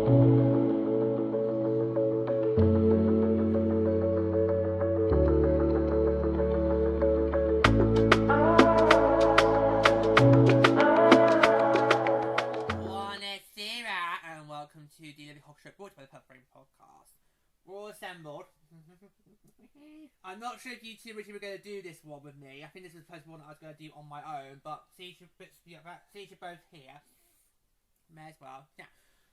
I'm not sure if you two were going to do this one with me. I think this was the first one I was going to do on my own, but since you're both here, may as well. Yeah.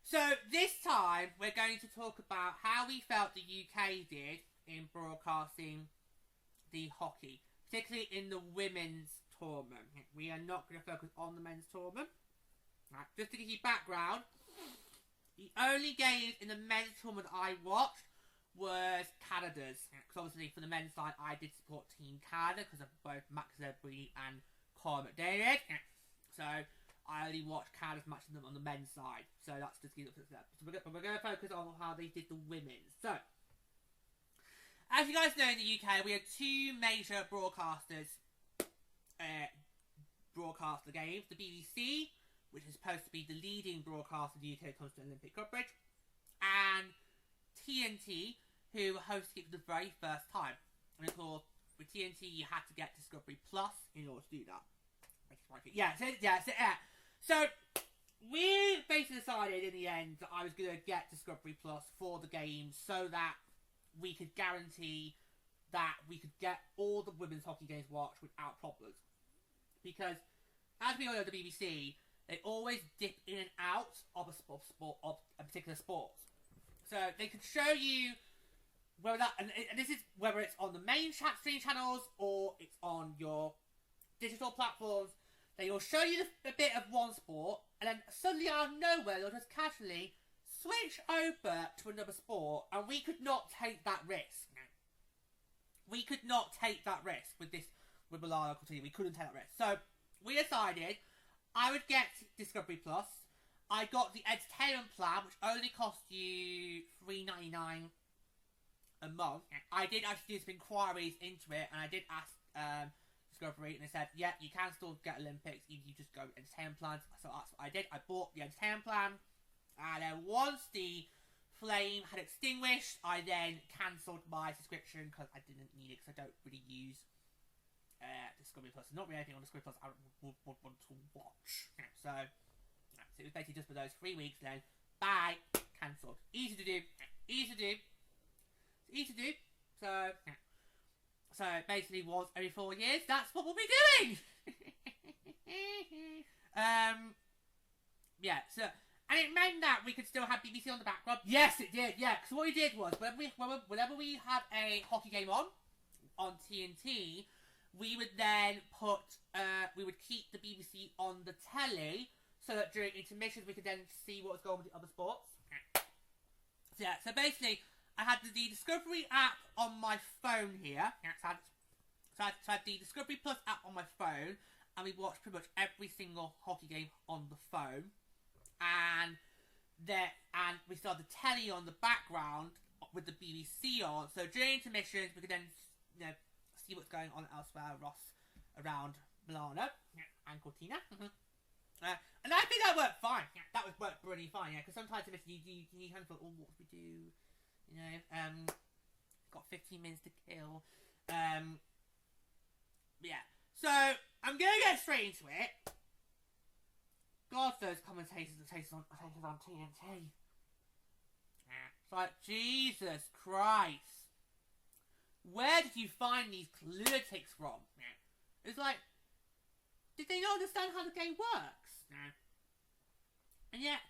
So this time we're going to talk about how we felt the UK did in broadcasting the hockey, particularly in the women's tournament. We are not going to focus on the men's tournament. Right. Just to give you background, the only games in the men's tournament I watched was Canada's, because obviously for the men's side I did support Team Canada because of both Max Zebri and Colin McDavid. So I only watched Canada's matches on the men's side. So that's just give up to that. So we're going to focus on how they did the women's. So as you guys know, in the UK we have two major broadcasters broadcast the games. The BBC, which is supposed to be the leading broadcaster in the UK when it comes to Olympic coverage, and TNT, who hosted it for the very first time. And of course, with TNT, you had to get Discovery Plus in order to do that. So we basically decided in the end that I was going to get Discovery Plus for the game so that we could guarantee that we could get all the women's hockey games watched without problems. Because, as we all know, the BBC, they always dip in and out of a particular sport. So they can show you whether that, and this is whether it's on the main stream channels or it's on your digital platforms. They will show you a bit of one sport, and then suddenly out of nowhere they'll just casually switch over to another sport, and we could not take that risk. We could not take that risk with the local team. We couldn't take that risk. So we decided I would get Discovery Plus. I got the entertainment plan, which only cost you $3.99 a month. I did actually do some inquiries into it, and I did ask Discovery, and they said, yeah, you can still get Olympics if you just go entertainment plans. So that's what I did. I bought the entertainment plan, and then once the flame had extinguished, I then cancelled my subscription because I didn't need it, because I don't really use Discovery Plus. There's not really anything on Discovery Plus I would want to watch. So it was basically just for those 3 weeks, then bye, cancelled. Easy to do. So basically once every 4 years, that's what we'll be doing. Yeah, so, and it meant that we could still have BBC on the background. Yes, it did, yeah, because what we did was, whenever we had a hockey game on TNT, we would then we would keep the BBC on the telly, so that during intermissions we could then see what was going on with the other sports. So yeah, so basically I had the Discovery app on my phone here. So I had the Discovery Plus app on my phone, and we watched pretty much every single hockey game on the phone. And we still had the telly on the background with the BBC on. So during intermissions we could then see what's going on elsewhere, around Milano and Cortina. And I think that worked fine. That worked really fine, because sometimes if you kind of thought, oh, what would we do? Got 15 minutes to kill. Yeah. So I'm gonna get straight into it. God, those commentators on TNT. It's like, Jesus Christ. Where did you find these lunatics from? It's like, did they not understand how the game works? And yet,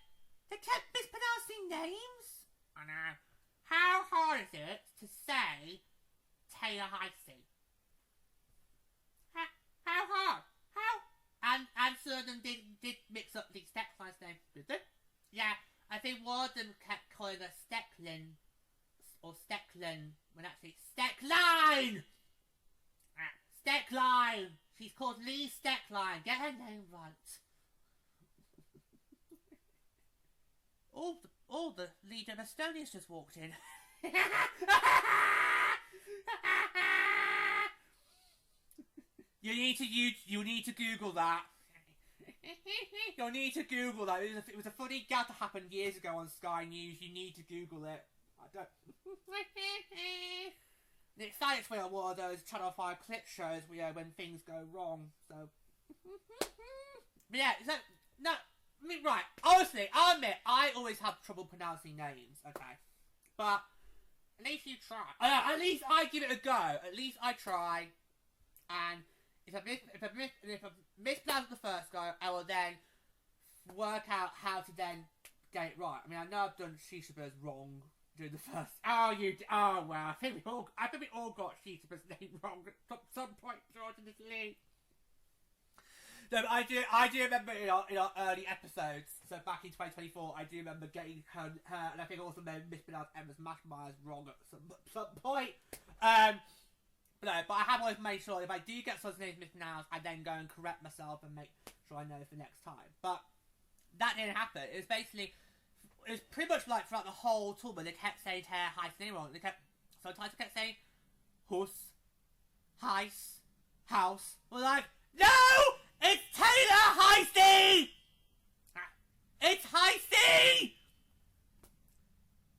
they kept mispronouncing names? I know. How hard is it to say Taylor Heisey? How hard? How? And some of them did mix up the Steckline's name, did they? Yeah, I think one of them kept calling her Stecklin, or Stecklin, when actually Steckline! Steckline! She's called Lee Steckline. Get her name right. All the leader of Estonia's just walked in. You need to Google that. You'll need to Google that. It was a funny gag that happened years ago on Sky News. You need to Google it. I don't. The exciting way on one of those Channel 5 clip shows where when things go wrong. So, but yeah, is that no? I mean, right. Honestly, I'll admit I always have trouble pronouncing names. Okay, but at least you try. At least I give it a go. At least I try. And if I mispronounce the first go, I will then work out how to then get it right. I mean, I know I've done Shishaba's wrong during the first. Oh well. I think we all got Shishaba's name wrong at some point during this league. No, but I do remember in our early episodes. So back in 2024, I do remember getting her, and I think also then mispronounced Emma's Mashmeyer's wrong at some point. But I have always made sure if I do get someone's name mispronounced, I then go and correct myself and make sure I know for next time. But that didn't happen. It was pretty much like throughout the whole tournament, they kept saying Taylor Heist's name wrong. Sometimes they kept saying Huss, Heist, House. We're like, no! It's Taylor Heisty! It's Heisty!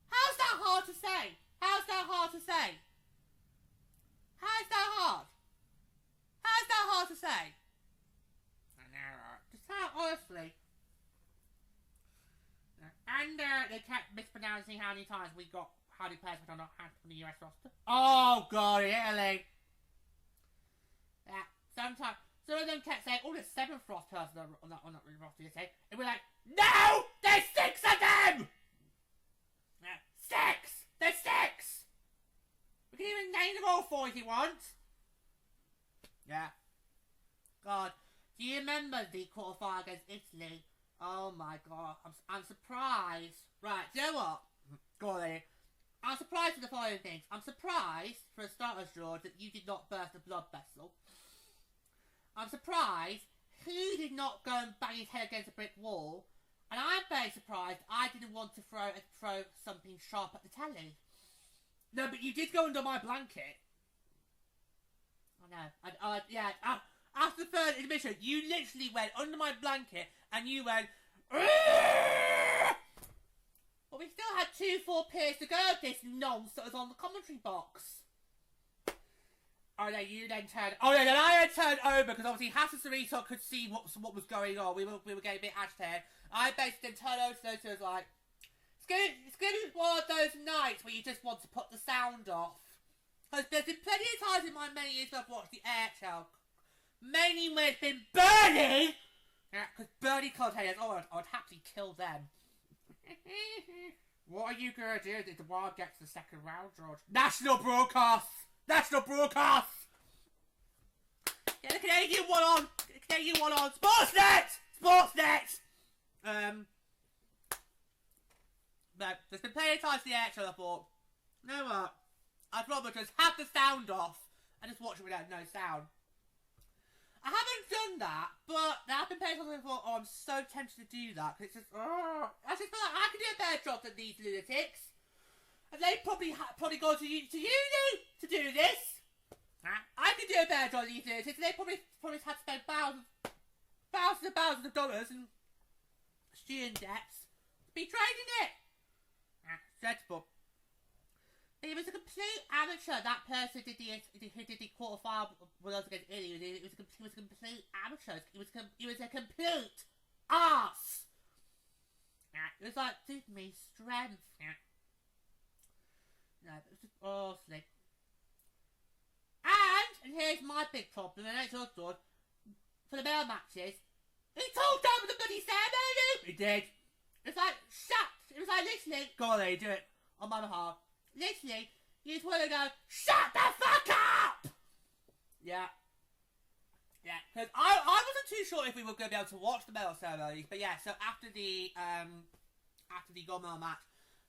How's that hard to say? How's that hard to say? How's that hard? How's that hard to say? I know. Just how, honestly. And they kept mispronouncing how many times we got how many players we not had on the US roster. Oh god, really? Yeah, sometimes some of them kept saying, "Oh, there's 7 Frost persons on that roster yesterday," and we're like, "No, there's 6 of them! Yeah, 6! There's 6! We can even name them all 4 if you want." Yeah. God, do you remember the quarterfinal against Italy? Oh my god, I'm surprised. Right, do you know what? Go on then. I'm surprised for the following things. I'm surprised, for a starter's George, that you did not burst a blood vessel. I'm surprised he did not go and bang his head against a brick wall. And I'm very surprised I didn't want to throw something sharp at the telly. No, but you did go under my blanket. I know. Yeah. After the third admission, you literally went under my blanket and you went, "Argh!" But we still had 2 peers to go of this nonsense that was on the commentary box. Oh no, you then turned. Oh no, then I had turned over because obviously Hassan Sarito could see what was going on. We were getting a bit agitated. I basically then turned over to those two and was like, it's gonna be one of those nights where you just want to put the sound off. Because there's been plenty of times in my many years I've watched the AHL, mainly when it's been Bernie. Yeah, because Bernie commentators, I would happily kill them. What are you gonna do if the Wild gets to the second round, George? National broadcast! National broadcast! Get the Canadian one on! Get the Canadian one on! Sportsnet! Sportsnet! But there's been plenty of times in the actual I thought, you know what? I'd rather just have the sound off and just watch it without no sound. I haven't done that, but there have been plenty of times I thought, oh, I'm so tempted to do that because it's just, I just feel like I can do a better job than these lunatics. And they probably go to uni to do this. I can do a better job than these lunatics. And they probably had to spend thousands of dollars in student debts to be trained in it. Dreadful. It was a complete amateur. That person who did the quarterfinal with us against Italy. It was a complete amateur. It was a complete arse. It was like, give me strength. No, it was just honestly. And here's my big problem, and it's your thought. For the male matches, he told them the bloody ceremony. He did. It's like, shut. It was like, literally, go on there, do it on my behalf. Literally, you just want to go, shut the fuck up! Yeah. Yeah, because I wasn't too sure if we were going to be able to watch the medal ceremonies, but yeah, so after the gold medal match,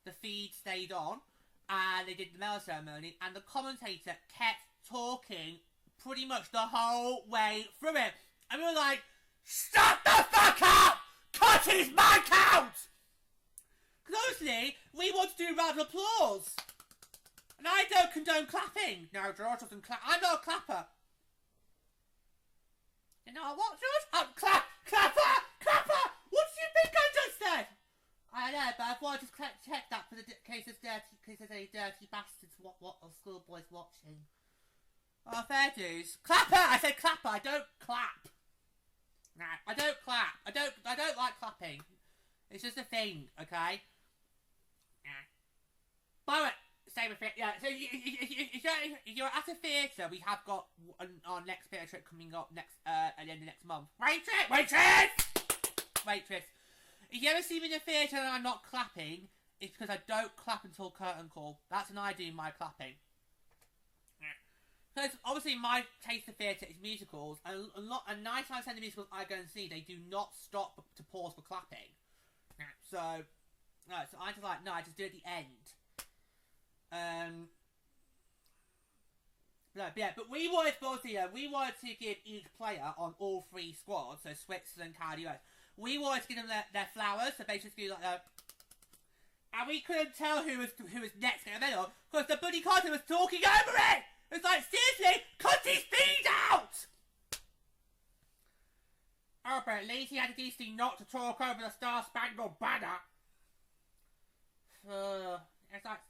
the feed stayed on, and they did the medal ceremony, and the commentator kept talking pretty much the whole way through it. And we were like, shut the fuck up! Cut his mic out! Because honestly, we want to do a round of applause. And I don't condone clapping. No, George doesn't clap. I'm not a clapper. You know what, George? I'm clapper! Clapper! What do you think I just said? I know, but I thought I'd just check that for the case there's any dirty bastards what schoolboys watching. Oh, fair dues. Clapper! I said clapper, I don't clap. Nah, I don't clap. I don't like clapping. It's just a thing, okay? Yeah. By the way, same thing. Yeah, so if you're at a theatre, we have got our next theatre trip coming up at the end of next month. Waitress! If you ever see me in a theatre and I'm not clapping, it's because I don't clap until curtain call. That's when I do my clapping. Because obviously my taste of theatre is musicals, and 9 times out of 10 of the musicals I go and see, they do not stop to pause for clapping. So I just like, no, I just do it at the end. But we wanted to give each player on all 3 squads, so Switzerland, Canada, US, we wanted to give them their flowers, so basically like and we couldn't tell who was next in the middle, because the bloody Carter was talking over it! It's like, seriously, cut his feet out! Oh, but at least he had the decency not to talk over the Star-Spangled Banner. It's like,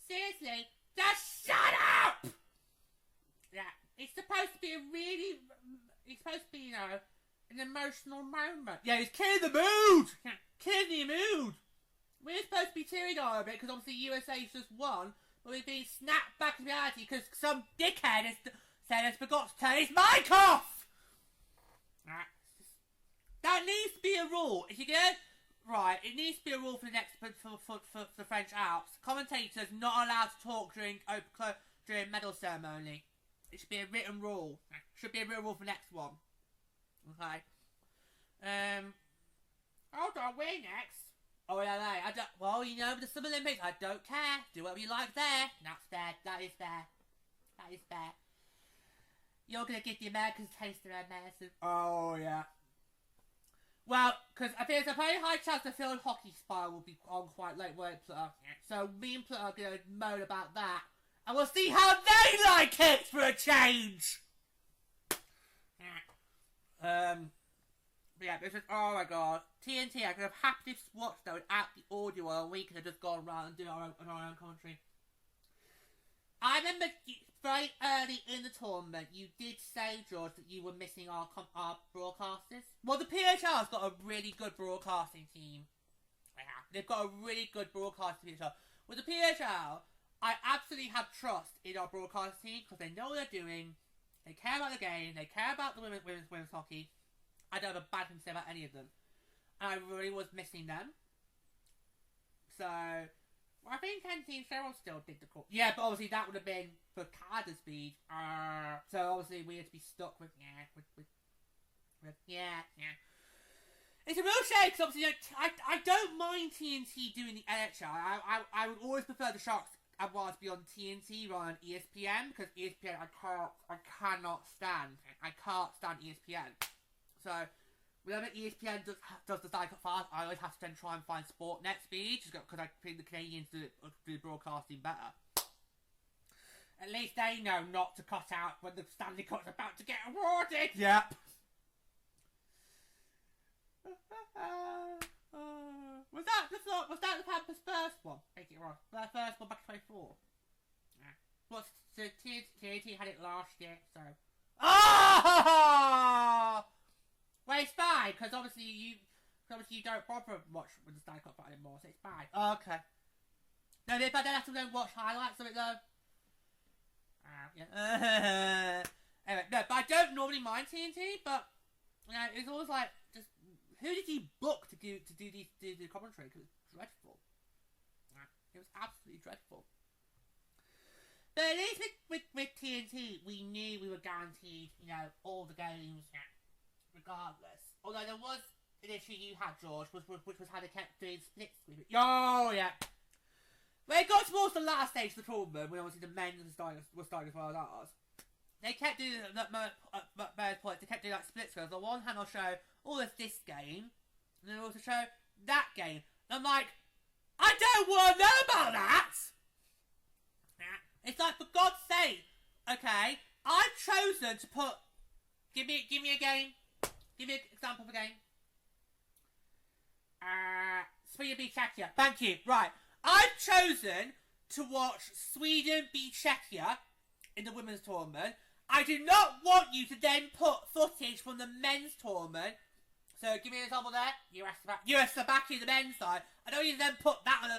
seriously, just shut up! Yeah, it's supposed to be an emotional moment. Yeah, he's killing the mood! Yeah, killing the mood! We're supposed to be tearing over it, because obviously USA's just won, but we've been snapped back to reality because some dickhead has forgot to turn his mic off! That needs to be a rule. If you get right, it needs to be a rule for the next for the French Alps. Commentators not allowed to talk during medal ceremony. It should be a written rule. Should be a written rule for the next one. Okay. Hold on, we're next. Oh, yeah, I don't. Well, you know, with the Summer Olympics, I don't care. Do whatever you like there. That's fair. That is fair. That is fair. You're gonna give the Americans a taste of their medicine. Oh, yeah. Well, because I think there's a very high chance the field hockey spire will be on quite late, won't it, Plutter? So me and Plutter are going to moan about that. And we'll see how they like it for a change! But yeah, this is, oh my god. TNT, I could have happily watched that without the audio while we could have just gone around and done our own commentary. I remember very early in the tournament, you did say, George, that you were missing our broadcasters. Well, the PHL's got a really good broadcasting team. Yeah, they've got a really good broadcasting team. With the PHL, I absolutely have trust in our broadcasting team because they know what they're doing. They care about the game. They care about the women's hockey. I don't have a bad thing to say about any of them. And I really was missing them. So, I think Kenty and Cheryl still did the call. Yeah, but obviously that would have been for Canada speed. So obviously we had to be stuck with yeah. It's a real shame because obviously I don't mind TNT doing the NHL. I would always prefer the Sharks and Wild to be on TNT rather than ESPN because ESPN I cannot stand. I can't stand ESPN. So whenever ESPN does the cycle fast, I always have to then try and find Sportnet speed just because I think the Canadians do broadcasting better. At least they know not to cut out when the Stanley Cup's about to get awarded. Yep. Was that the Panthers' first one? I think it was. Their first one back in 2024. Yeah. Well, so TNT had it last year, so. Oh! Well, it's fine because obviously you don't bother much with the Stanley Cup anymore, so it's fine. Okay. No, but then I have to go watch highlights of it though. Yeah. Anyway, no, but I don't normally mind TNT, but you know, it's always like just who did he book to do the commentary? Because it's dreadful. It was absolutely dreadful. But at least with TNT, we knew we were guaranteed, you know, all the games, regardless. Although there was an issue you had, George, which was how they kept doing split screen. Oh yeah. When it got towards the last stage of the tournament, when obviously the men were starting as well as ours, they kept doing points. They kept doing like split screens. On one hand, I'll show all this game, and then I'll also show that game. And I'm like, I don't want to know about that. It's like, for God's sake, okay, I've chosen to put. Give me a game. Give me an example of a game. Sweden beat Czechia. Thank you. Right. I've chosen to watch Sweden beat Czechia in the women's tournament. I do not want you to then put footage from the men's tournament. So give me an example there. US Slovakia, the men's side. I don't need to then put that on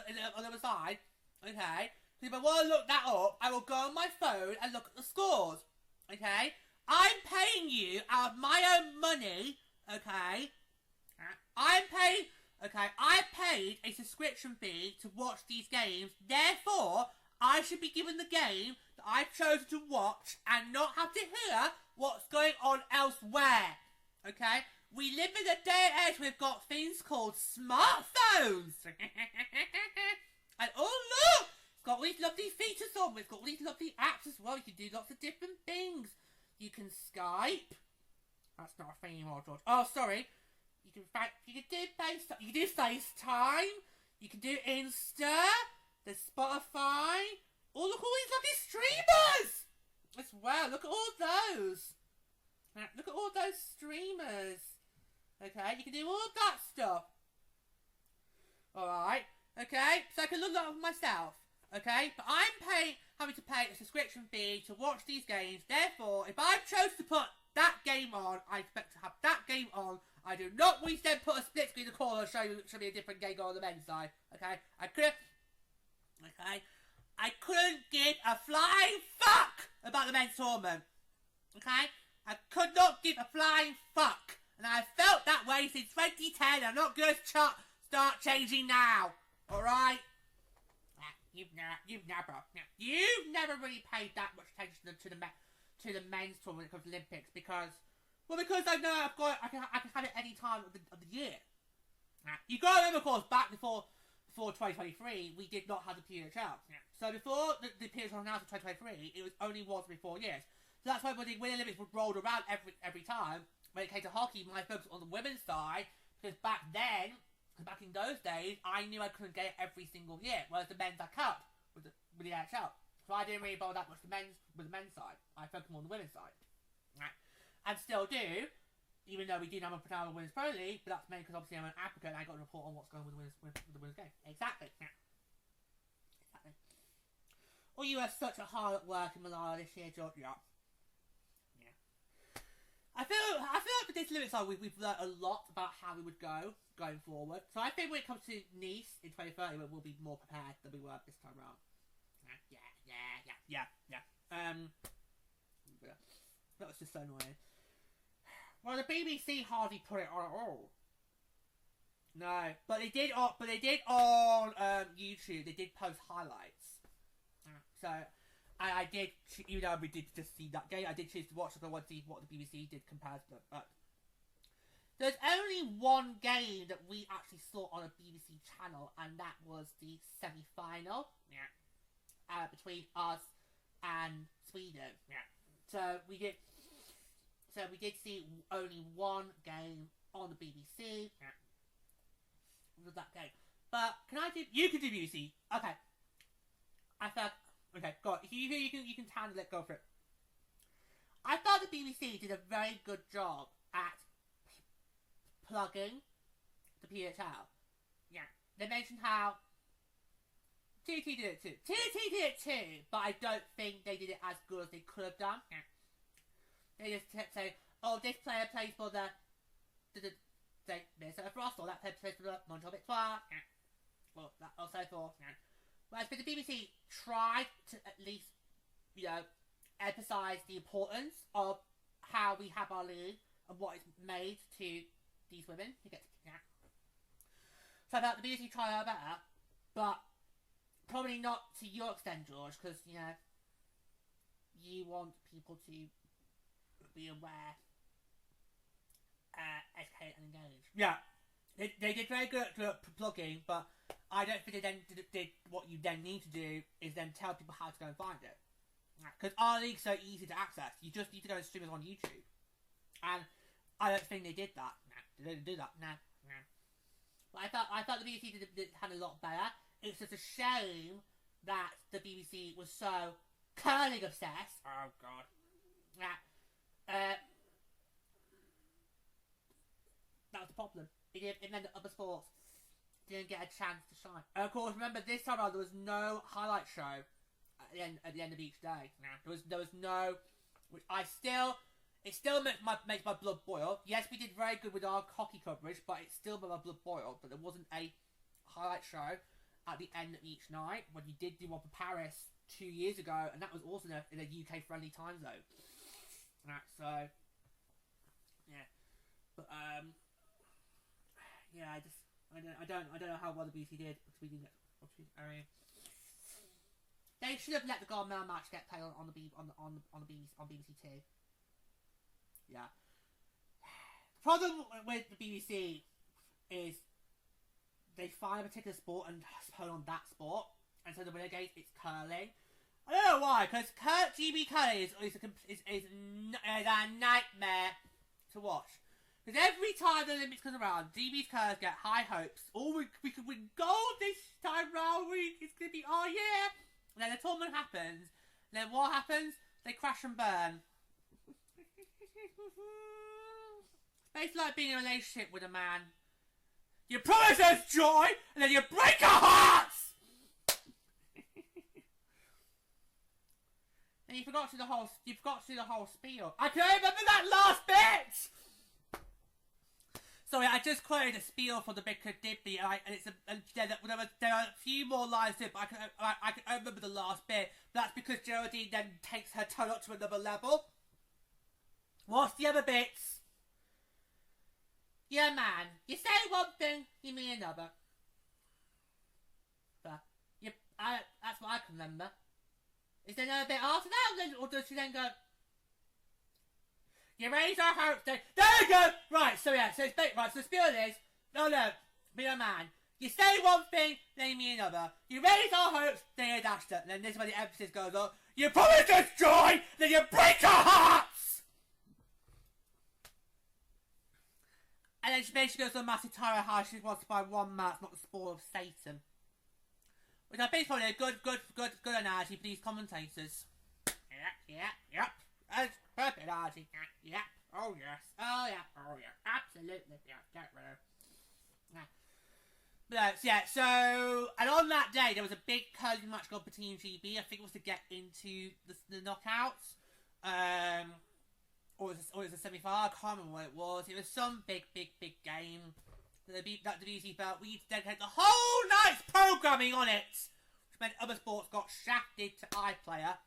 the other side. Okay. So if I want to look that up, I will go on my phone and look at the scores. Okay. I'm paying you out of my own money. Okay. I paid a subscription fee to watch these games. Therefore, I should be given the game that I've chosen to watch and not have to hear what's going on elsewhere. Okay? We live in a day and age we've got things called smartphones. And oh look! It's got all these lovely features on it. It's got all these lovely apps as well. You can do lots of different things. You can Skype. That's not a thing anymore, George. Oh, sorry. You can do FaceTime. You can do Insta. There's Spotify. Oh, look at all these lovely streamers as well. Look at all those. Look at all those streamers. Okay, you can do all that stuff. Alright. Okay, so I can look at myself. Okay, but I'm having to pay a subscription fee to watch these games. Therefore, if I chose to put that game on, I expect to have that game on. I do not want to then put a split screen in the corner and show me a different game on the men's side. Okay, I couldn't give a flying fuck about the men's tournament. Okay, I could not give a flying fuck, and I felt that way since 2010. I'm not going to start changing now. All right. You've never really paid that much attention to the men's tournament when it comes to Olympics because I know I can have it any time of the year. You got to remember, of course, back before 2023, we did not have the PHL. So before the PHL announced for 2023, it was only once every 4 years. So that's why when the Winter Olympics were rolled around every time, when it came to hockey, my focus was on the women's side because back in those days, I knew I couldn't get it every single year, whereas the men's I could with the NHL. So I didn't really bother that much with the men's side. I focused more on the women's side. Right. And still do, even though we didn't have a women's pro league, but that's mainly because obviously I'm an advocate and I got to report on what's going on with the women's game. Exactly. Yeah. Exactly. Well, you were such a hard at work in Malaya this year, George. Yeah. I feel like with this limit side, we've learned a lot about how we would go going forward. So I think when it comes to Nice in 2030, we'll be more prepared than we were this time around. Yeah. That was just so annoying. Well, the BBC hardly put it on at all. No, but they did on YouTube. They did post highlights. So. I did, even though we did just see that game, I did choose to watch because I wanted to see what the BBC did compared to it. But there's only one game that we actually saw on a BBC channel, and that was the semi-final between us and Sweden. So we did see only one game on the BBC. With that game, but you can do BBC. Okay, I thought. Okay, go on. If you can handle it, go for it. I thought the BBC did a very good job at plugging the PHL. Yeah. They mentioned how TNT did it too. TNT did it too, but I don't think they did it as good as they could have done. Yeah. They just kept saying, oh, this player plays for the Minnesota Frost, or that player plays for the Montreal Victoire. Yeah. Well, that also for... Yeah. Whereas the BBC tried to at least, emphasise the importance of how we have our league and what is made to these women. So I thought the BBC tried our better, but probably not to your extent, George, because, you want people to be aware, educate and engage. Yeah. They did very good at plugging, but I don't think they then did what you then need to do is then tell people how to go and find it. Because our league's so easy to access. You just need to go and stream it on YouTube. And I don't think they did that. They didn't do that. No. But I thought the BBC had a lot better. It's just a shame that the BBC was so curling obsessed. Oh, God. That was the problem. It meant that other sports didn't get a chance to shine. And of course, remember this time around there was no highlight show at the end of each day. There was no, which it still makes my blood boil. Yes, we did very good with our hockey coverage, but it still made my blood boil that there wasn't a highlight show at the end of each night when you did do one for Paris 2 years ago, and that was also in a UK friendly time zone. So yeah, but yeah, I don't know how well the BBC did because we didn't get. I mean, they should have let the Gold Medal match get played on BBC Two. Yeah. The problem with the BBC is they find a particular sport and put on that sport, and so the winner gate it's curling. I don't know why, because GB curling is a nightmare to watch. Because every time the Olympics comes around, GB's curlers get high hopes. Oh, we could win gold this time round. It's going to be our year. And then the tournament happens. And then what happens? They crash and burn. It's basically like being in a relationship with a man. You promise us joy, and then you break our hearts! And you forgot to do the whole spiel. I can remember that last bit! Sorry, I just quoted a spiel for the Big Dippy, there are a few more lines to it, but I can remember the last bit. That's because Geraldine then takes her tone up to another level. What's the other bits? Yeah, man. You say one thing, you mean another. But that's what I can remember. Is there another bit after that, or does she then go? You raise our hopes. There we go. Right. So yeah. So it's right. So the spiel is no. Be a man. You say one thing, then you mean another. You raise our hopes, then you dash it. And then this is where the emphasis goes on. You promise us joy, then you break our hearts. And then she basically goes on a massive tirade how she wants to buy one man, not the spoil of Satan. Which I think is probably a good analogy for these commentators. Yep. That's perfect analogy. Yep. Oh yes. Oh yeah. Absolutely. Yeah. Get rid of. Yeah. But yeah. So, and on that day there was a big curling match going for Team GB. I think it was to get into the knockouts. Or it was a semi-final. I can't remember what it was. It was some big game. That the BBC felt we need to dedicate the whole night's programming on it, which meant other sports got shafted to iPlayer.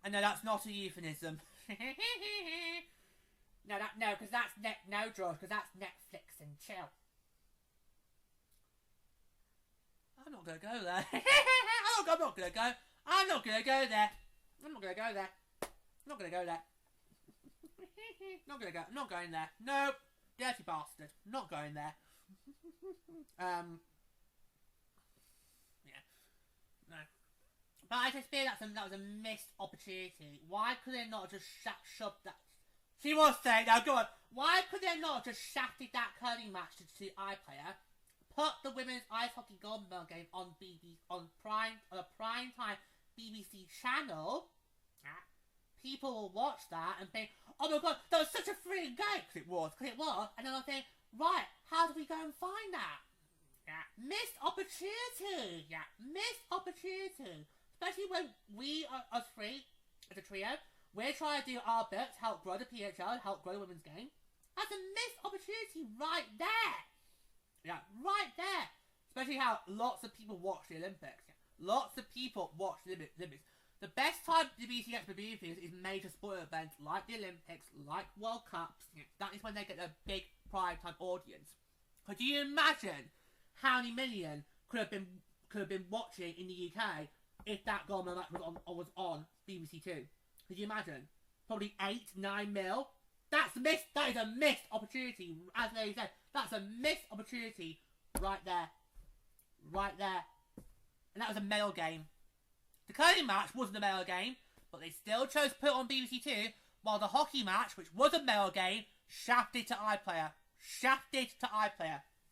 And no, that's not a euphemism. No, because that's because that's Netflix and chill. I'm not gonna go there. I'm not gonna go. I'm not gonna go there. I'm not gonna go there. I'm not gonna go there. Not gonna go. I'm not going there. Nope. Dirty bastard. Not going there. Yeah. No. But I just feel that was a missed opportunity. Why could they not just shove that? She was saying, now go on. Why could they not just shafted that curling match to iPlayer, put the women's ice hockey gold medal game on a prime time BBC channel? People will watch that and think, oh my god, that was such a thrilling game! Because it was. And then I'll think, right, how do we go and find that? Yeah. Missed opportunity! Yeah, missed opportunity! Especially when we, us three, as a trio, we're trying to do our bit to help grow the PHL, help grow the women's game. That's a missed opportunity right there! Yeah, right there! Especially how lots of people watch the Olympics. Yeah. Lots of people watch the Olympics. The best time the BBC gets to be things is major sport events like the Olympics, like World Cups. That is when they get a big prime time audience. Could you imagine how many million could have been watching in the UK if that gold medal match was on BBC Two? Could you imagine? Probably 8-9 mil. That is a missed opportunity. As they said, that's a missed opportunity right there, and that was a male game. The curling match wasn't a male game, but they still chose to put it on BBC Two, while the hockey match, which was a male game, shafted to iPlayer.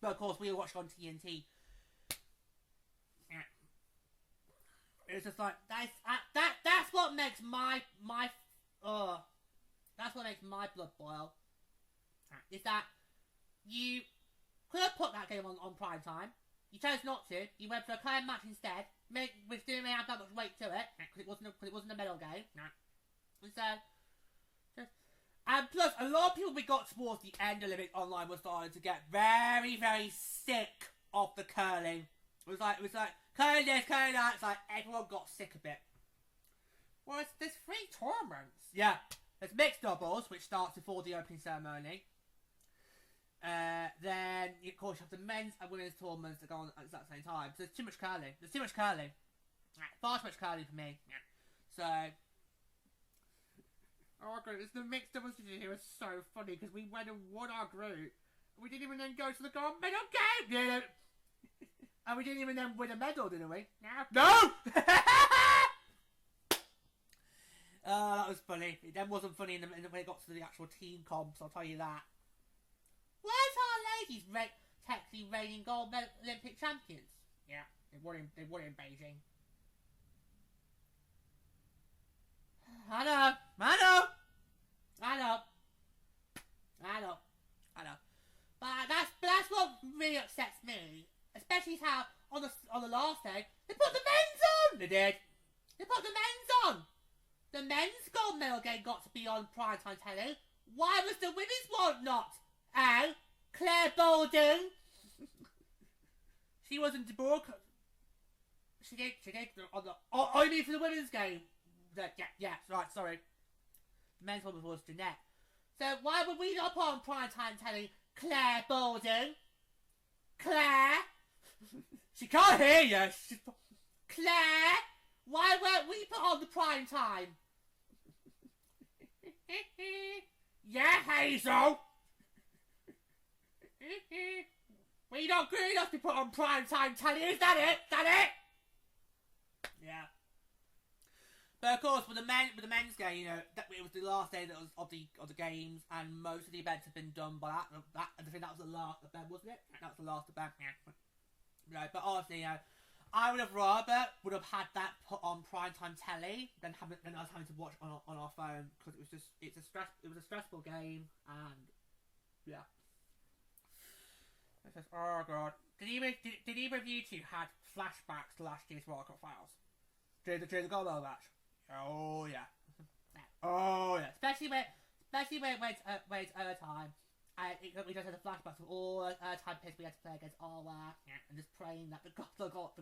But of course, we were watching on TNT. It's just like that's what makes that's what makes my blood boil. Is that you Could have put that game on prime time. You chose not to. You went for a curling match instead, which didn't really have that much weight to it because it wasn't a medal game. And so, and plus, a lot of people we got towards the end of Olympics Online were starting to get very, very sick of the curling. It was like curling this, curling that. It's like everyone got sick of it. Whereas there's 3 tournaments. Yeah, there's mixed doubles, which starts before the opening ceremony. Then, of course, you have the men's and women's tournaments that go on at the exact same time. So there's too much curling. There's too much curling. Far too much curling for me. So, oh goodness, the mixed doubles here was so funny because we went and won our group. We didn't even then go to the gold medal game. And we didn't even then win a medal, didn't we? No! That was funny. It then wasn't funny when it got to the actual team comps, I'll tell you that. Where's our ladies technically reigning gold Olympic champions? Yeah, they won in Beijing. I know. But that's what really upsets me. Especially how on the last day they put the men's on. They did. They put the men's on. The men's gold medal game got to be on primetime telly. Why was the women's one not? Oh, Claire Bolden. She wasn't broke. She did on the. Oh, you mean for the women's game? Yeah, right. Sorry. The men's one was Jeanette. So why would we not put on primetime telly Claire Bolden? Claire. She can't hear you. Claire. Why weren't we put on the prime time? Yeah, Hazel. We're not good enough to put on prime time telly, is that it? Yeah. But of course, with the men's game, you know, it was the last day of the games, and most of the events have been done by that. I think that was the last event, wasn't it? That was the last event. Yeah. Right, but honestly, you know, I would have rather had that put on primetime telly than us having to watch on our phone, because it was a stressful game, and yeah. Just, oh god. Did either of you two had flashbacks to last year's World Cup finals? During the goal match? Oh yeah. Oh yeah. Especially when it's overtime. We just had the flashbacks of all time pits we had to play against Arwa, and just praying that the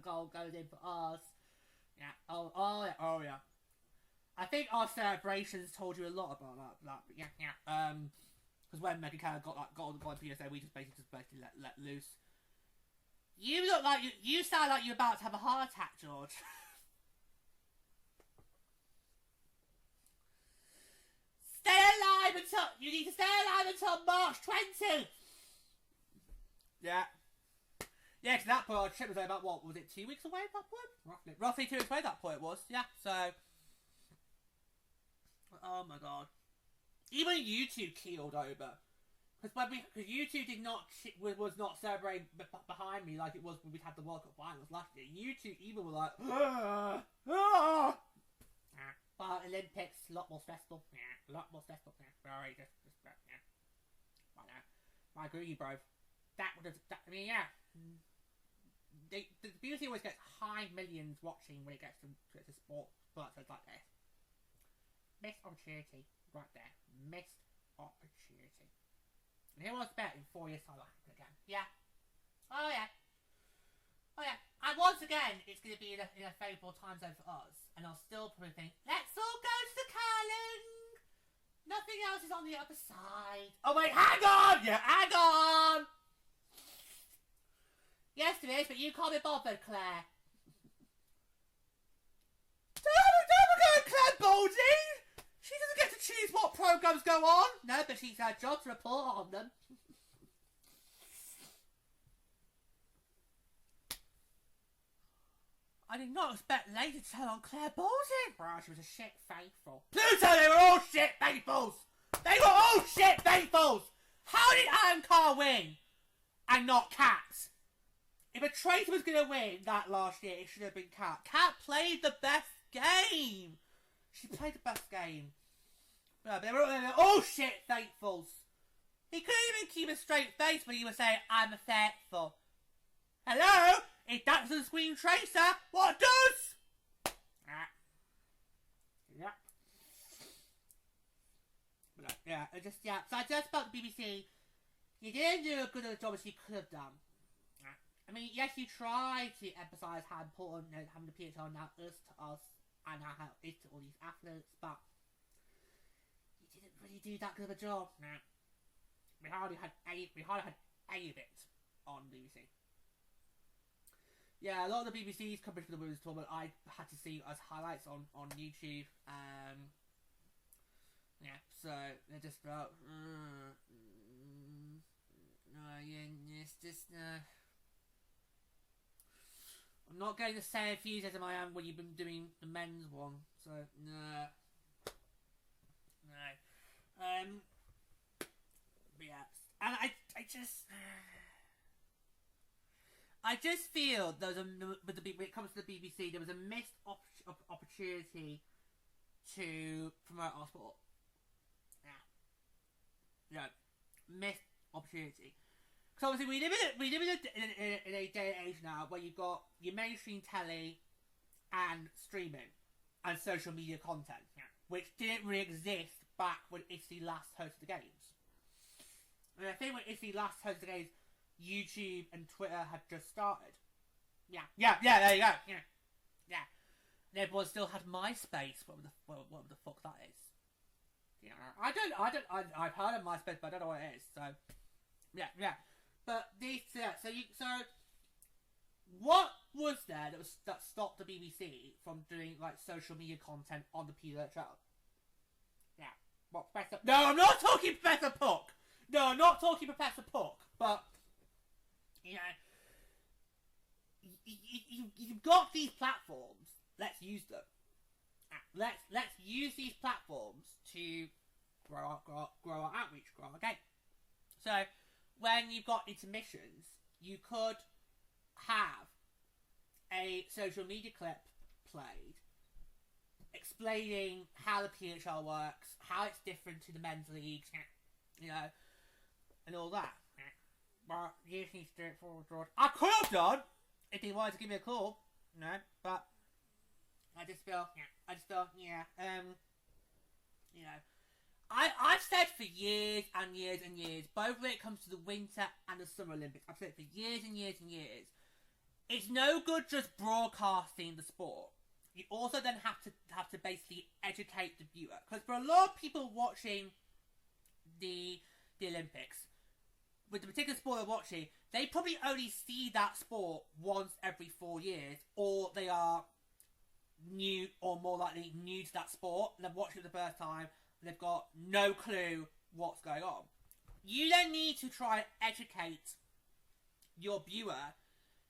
goal goes in for us. Yeah. Oh yeah. I think our celebrations told you a lot about that. Yeah. Because when Megan Keller got on the PSA, we just basically let loose. You look like you sound like you're about to have a heart attack, George. You need to stay alive until March 20. Yeah. Yeah, because that point our trip was about, what, was it 2 weeks away at that point? Roughly 2 weeks away at that point it was. Yeah, so. Oh my god. Even YouTube keeled over. Because YouTube was not celebrating behind me like it was when we had the World Cup finals last year. YouTube even were like, But Olympics, a lot more stressful. Yeah, a lot more stressful. Yeah, sorry, yeah. I agree with you, bro. Yeah. The BBC always gets high millions watching when it gets to sports like this. Missed opportunity, right there. Missed opportunity. And who wants to bet in 4 years' time will happen again? Yeah. Oh yeah. And once again, it's going to be in a favourable time zone for us. And I'll still probably think, let's all go to the curling. Nothing else is on the other side. Oh wait, hang on! Yeah, hang on! Yes, there is, but you can't be bothered, Claire. Don't forget Claire Balding! She doesn't get to choose what programmes go on. No, but she's her job to report on them. I did not expect Lady to tell on Claire Balding. Bro, she was a shit faithful. Pluto, they were all shit faithfuls. They were all shit faithfuls. How did Alan Carr win and not Kat? If a traitor was going to win that last year, it should have been Kat. Kat played the best game. She played the best game. No, but they were all shit faithfuls. He couldn't even keep a straight face when he was saying, I'm faithful. Hello? If that doesn't scream Tracer, what does? Yeah. But, yeah, so I just felt the BBC, you didn't do a good job as you could have done. I mean, yes, you tried to emphasise how important having the PHL now is to us and how it is to all these athletes, but you didn't really do that good of a job. We hardly had any of it on BBC. Yeah, a lot of the BBC's coverage for the women's tournament I had to see as highlights on YouTube. Yeah, so they're just about it's just I'm not getting the same enthusiasm I am when you've been doing the men's one, so no. But yeah, and I just feel there's when it comes to the BBC, there was a missed opportunity to promote our sport. Yeah, missed opportunity. Because obviously we live in a day and age now where you've got your mainstream telly and streaming and social media content, which didn't really exist back when Italy last hosted the games. And I think when Italy last hosted the games, YouTube and Twitter had just started. Yeah, there you go. Yeah. And everyone still had MySpace, whatever the fuck that is. Yeah, I've heard of MySpace, but I don't know what it is. So, yeah. But so what was there that stopped the BBC from doing like social media content on the PHL? Yeah, what Professor? No, I'm not talking Professor Puck. No, I'm not talking Professor Puck. But you know, you've got these platforms. Let's use them. Let's use these platforms to grow our outreach, grow our game. So when you've got intermissions, you could have a social media clip played explaining how the PHL works, how it's different to the men's leagues, you know, and all that. But you just need to do it for George. I could have done if he wanted to give me a call, but I just feel, you know, I've said for years and years and years, both when it comes to the Winter and the Summer Olympics, I've said for years and years and years, it's no good just broadcasting the sport. You also then have to basically educate the viewer, because for a lot of people watching the Olympics, with the particular sport they're watching, they probably only see that sport once every 4 years, or they are new, or more likely new to that sport, and they've watched it the first time, and they've got no clue what's going on. You then need to try and educate your viewer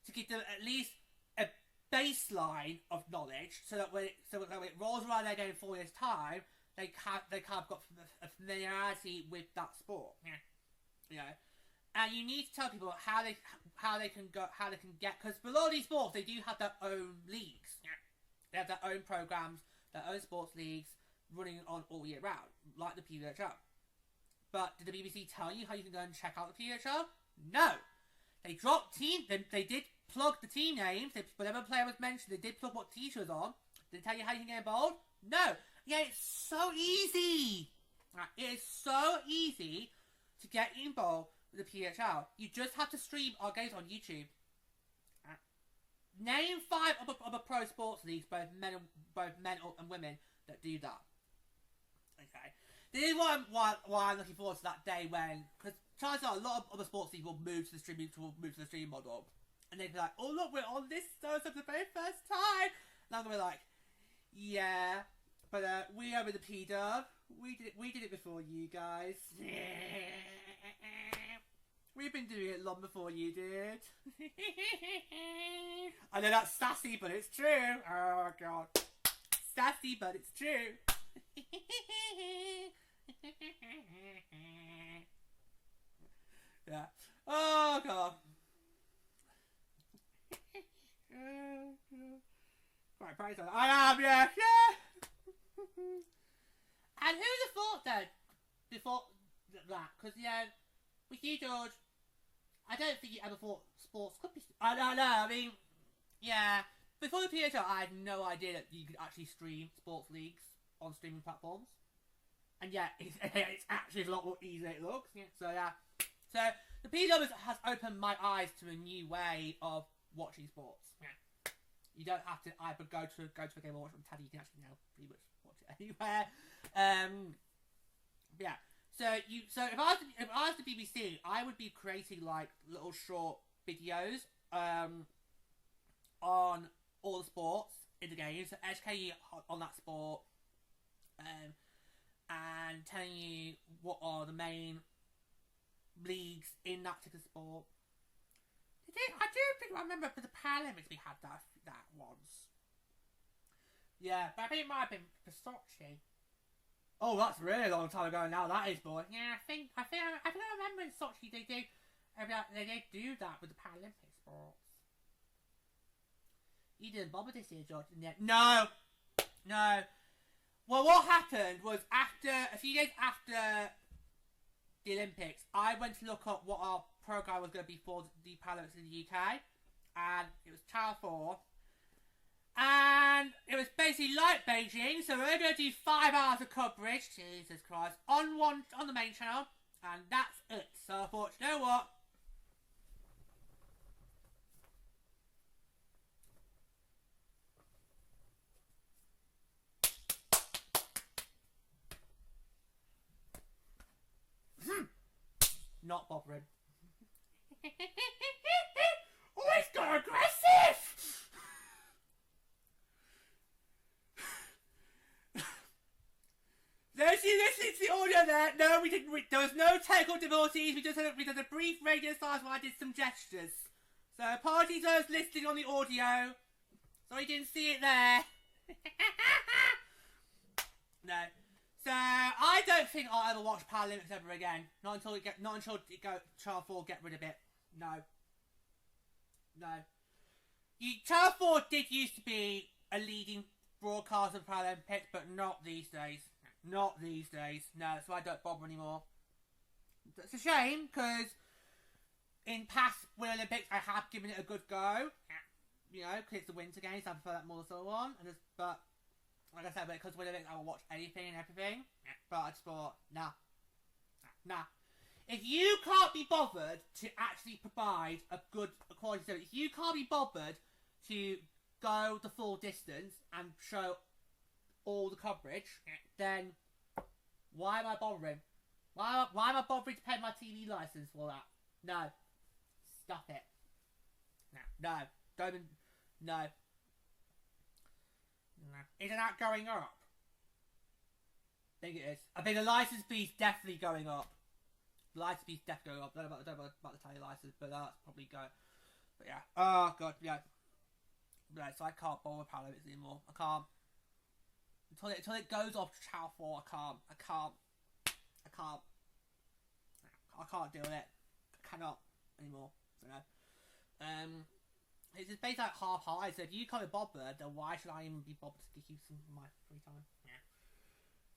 to give them at least a baseline of knowledge, so that when it rolls around their game in 4 years' time, they kind of got a familiarity with that sport. You know, and you need to tell people how they can get, because for a lot of these sports they do have their own leagues. They have their own programs, their own sports leagues running on all year round, like the PHL. But did the BBC tell you how you can go and check out the PHL? No. They dropped team. They did plug the team names. Whenever a player was mentioned, they did plug what team she was on. Did they tell you how you can get involved? No. Yeah, it's so easy. It is so easy to get involved with the PHL. You just have to stream our games on YouTube. Name 5 other pro sports leagues, both men and women, that do that. Okay, this is why I'm looking forward to that day when, because chances are a lot of other sports leagues will move to the stream model, and they'll be like, oh look, we're on this for the very first time, and I'm gonna be like, yeah, but we are with the P-Dub. We did it before you guys. We've been doing it long before you did. I know that's sassy, but it's true. Oh god. Sassy, but it's true. Yeah. Oh god. Quite praise on. I am, yeah. And who'd have thought then, before that? Because, yeah, with you, George, I don't think you ever thought sports could be... I don't know, I mean, yeah. Before the PHL, I had no idea that you could actually stream sports leagues on streaming platforms. And yeah, it's actually a lot more easier than it looks. Yeah. So yeah. So the PHL has opened my eyes to a new way of watching sports. Yeah. You don't have to either go to a game or watch it on telly. You can actually now pretty much watch it anywhere. Yeah. So if I was the BBC, I would be creating like little short videos on all the sports in the game, so educating you on that sport, and telling you what are the main leagues in that particular sport. I do think I remember for the Paralympics we had that once. Yeah, but I think it might have been for Sochi. Oh, that's really a long time ago now. That is, boy. Yeah, I think I remember in Sochi they do that with the Paralympic sports. You didn't bother this year, George, didn't you? No. Well, what happened was a few days after the Olympics, I went to look up what our programme was going to be for the Paralympics in the UK, and it was Channel 4. And it was basically like Beijing, so we're going to do 5 hours of coverage, Jesus Christ, on the main channel, and that's it. So I thought, you know what? Not bothering. Oh, it's got aggressive! Listen to the audio there. No, we didn't. There was no technical difficulties. We did a brief radio silence while I did some gestures. So apologies to those listening on the audio. So you didn't see it there. No. So I don't think I'll ever watch Paralympics ever again. Not until Channel 4 get rid of it. No. Channel 4 did used to be a leading broadcaster of Paralympics, but not these days. Not these days. No, so I don't bother anymore. It's a shame, because in past Winter Olympics I have given it a good go. You know, because it's the Winter Games, I prefer that more than the summer one. But like I said, because Winter Olympics I will watch anything and everything. But I just thought, nah. If you can't be bothered to actually provide a good quality service, if you can't be bothered to go the full distance and show all the coverage, then why am I bothering? Why am I bothering to pay my TV license for that? No. Stop it. No. Don't even... No. Isn't that going up? I think it is. I think the license fee's definitely going up. The license fee's definitely going up. I don't know about the tally license, but that's probably going. But yeah. Oh god, yeah. No, so I can't bother with Paralympics anymore. I can't. Until it goes off to Channel 4, I can't deal with it. I cannot anymore. So no. It's just basically like half-hearted. So if you can't be bothered, then why should I even be bothered to give you some of my free time? Yeah.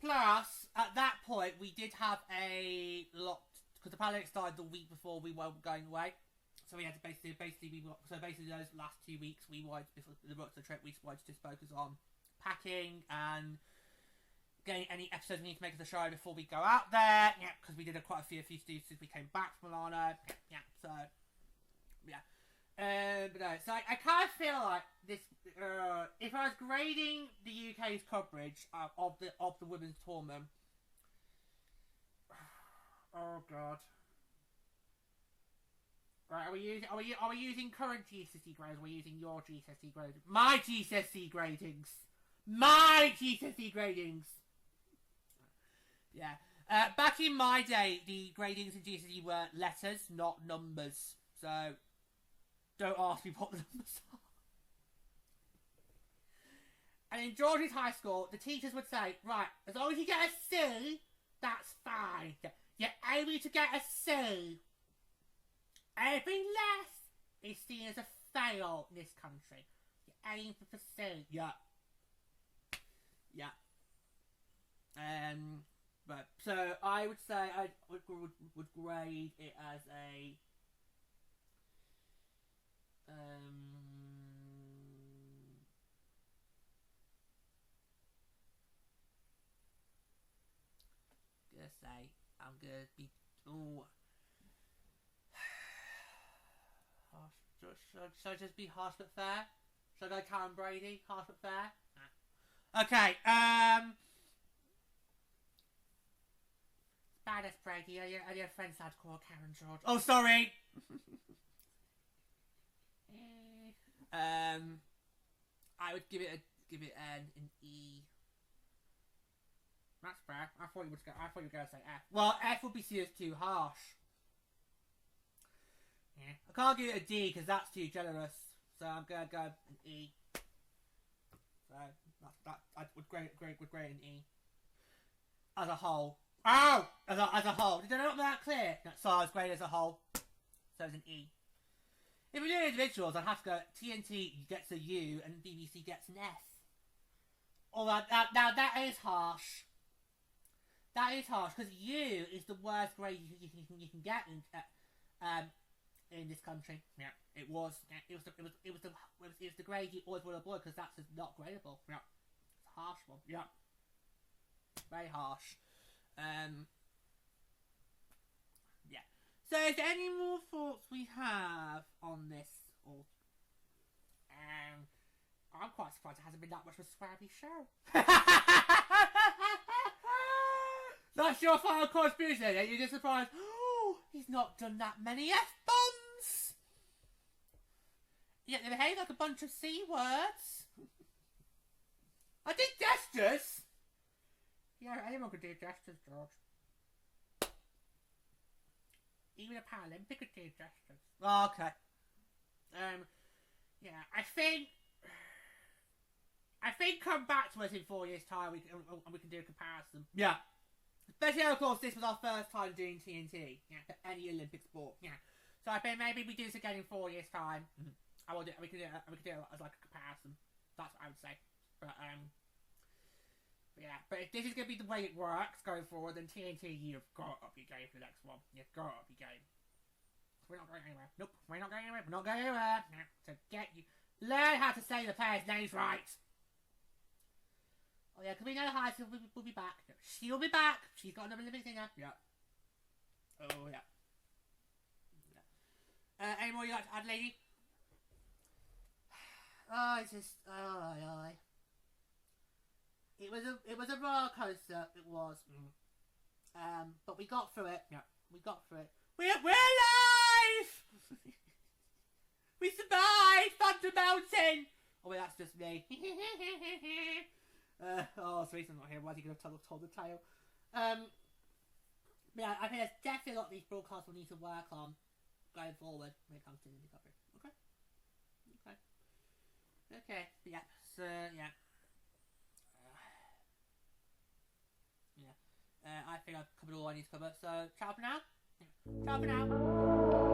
Plus, at that point, we did have a lot, because the Paralympics started the week before we were going away. So we had to basically those last 2 weeks, we wanted, before the rest of the trip, we wanted to just focus on packing and getting any episodes we need to make of the show before we go out there. Yeah, because we did quite a few students since we came back from Milano. Yeah, so yeah. But no, so I kind of feel like this. If I was grading the UK's coverage of the women's tournament, oh god. Right, are we using current GCSE grades? Or are we using your GCSE grades? My GCSE gradings. My GCSE gradings. Yeah. Back in my day, the gradings in GCSE were letters, not numbers. So don't ask me what the numbers are. And in George's high school, the teachers would say, right, as long as you get a C, that's fine. You're aiming to get a C. Anything less is seen as a fail in this country. You're aiming for C. Yeah. Right. So I would say I would grade it as a gonna say I'm gonna be harsh. Should I just be harsh but fair? Should I go Karen Brady? Harsh but fair? Nah. Okay. Badass Brady. Are your friends had to call Karen George? Oh, sorry. I would give it an E. That's fair. I thought you were going to say F. Well, F would be seen as too harsh. Yeah. I can't give it a D because that's too generous. So I'm gonna go an E. So that I would grade an E. As a whole. Oh! As a whole. Did I not make that clear? No, so I was graded as a whole. So it's an E. If we do individuals, I'd have to go TNT gets a U and BBC gets an F. Oh, now that is harsh. That is harsh because U is the worst grade you can get in this country. Yeah, it was. It was the grade you always want to avoid because that's just not gradable. Yeah, it's a harsh one. Yeah, very harsh. Yeah. So, is there any more thoughts we have on this? Or, I'm quite surprised it hasn't been that much of a sweary show. That's your final contribution. Are you just surprised? Oh, he's not done that many F-bombs. Yet they behave like a bunch of C-words. I did gestures. Yeah, anyone could do gestures, George. Even a Paralympic could do gestures. Oh, okay. Yeah, I think come back to us in 4 years' time and we can do a comparison. Yeah. Especially, of course, this was our first time doing TNT. Yeah, for any Olympic sport. Yeah. So I think maybe we do this again in 4 years' time. Mm-hmm. We can do it as like a comparison. That's what I would say. But yeah. But if this is going to be the way it works going forward, then TNT, you've got up your game for the next one. You've got up your game. We're not going anywhere. Nope. We're not going anywhere. We're not going anywhere. To get you. Learn how to say the players' names right. Oh yeah, because we know Heisen will be back. She'll be back. She's got another living singer. Yeah. Oh yeah. Any more you like to add, lady? Oh, it's just It was a roller coaster. It was. But we got through it. Yeah. We got through it. We're alive. We survived Thunder Mountain. Oh wait, that's just me. So he's not here. Why is he going to told the tale? Yeah, I think there's definitely a lot of these broadcasts we'll need to work on going forward when it comes to indie coverage. Okay. Yeah. So yeah. I think I've covered all I need to cover. So ciao for now. Ciao for now.